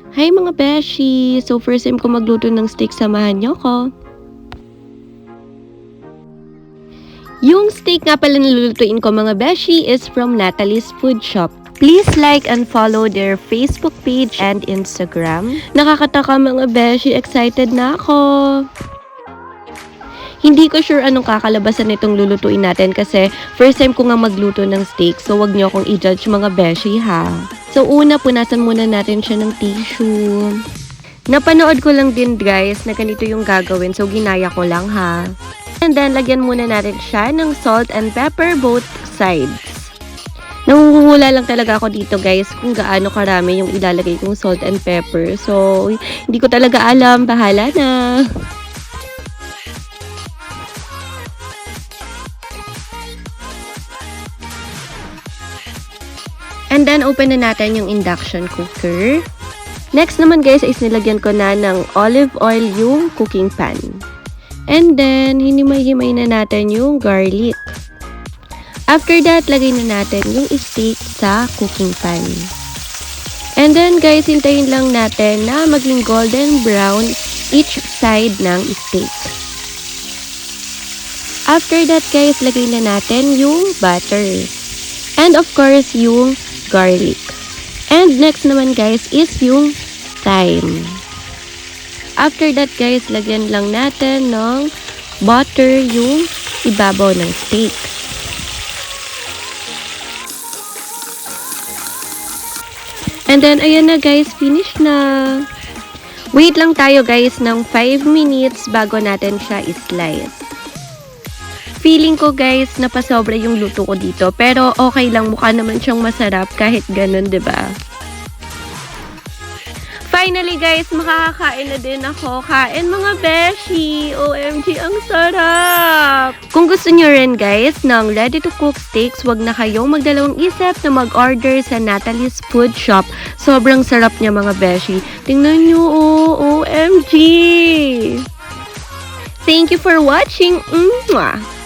Hi mga beshi! So first time ko magluto ng steak, samahan niyo ko. Yung steak nga pala nilulutuin ko mga beshi is from Natalie's Food Shop. Please like and follow their Facebook page and Instagram. Nakakataka mga beshi, excited na ako! Hindi ko sure anong kakalabasan nitong lulutuin natin kasi first time ko nga magluto ng steak, so wag niyo akong i-judge mga beshi ha. So una, punasan muna natin siya ng tissue. Napanood ko lang din guys na ganito yung gagawin, so ginaya ko lang ha. And then, lagyan muna natin siya ng salt and pepper both sides. Nanguhula lang talaga ako dito guys kung gaano karami yung ilalagay kong salt and pepper. So, hindi ko talaga alam, bahala na. And then, open na natin yung induction cooker. Next naman guys is nilagyan ko na ng olive oil yung cooking pan. And then, hinimay-himay na natin yung garlic. After that, lagay na natin yung steak sa cooking pan. And then guys, hintayin lang natin na maging golden brown each side ng steak. After that guys, lagay na natin yung butter. And of course, yung garlic. And next naman guys is yung thyme. After that guys, lagyan lang natin ng butter yung ibabaw ng steak. And then ayan na guys, finish na. Wait lang tayo guys ng 5 minutes bago natin siya i-slice. Feeling ko guys, napasobra yung luto ko dito. Pero okay lang, mukha naman siyang masarap kahit ganun, 'di ba? Finally guys, makakakain na din ako. Kain mga beshi! OMG, ang sarap! Kung gusto nyo rin guys ng ready to cook steaks, wag na kayong magdalawang isip na mag-order sa Natalie's Food Shop. Sobrang sarap niya mga beshi. Tingnan nyo, oh, OMG! Thank you for watching! Mwah!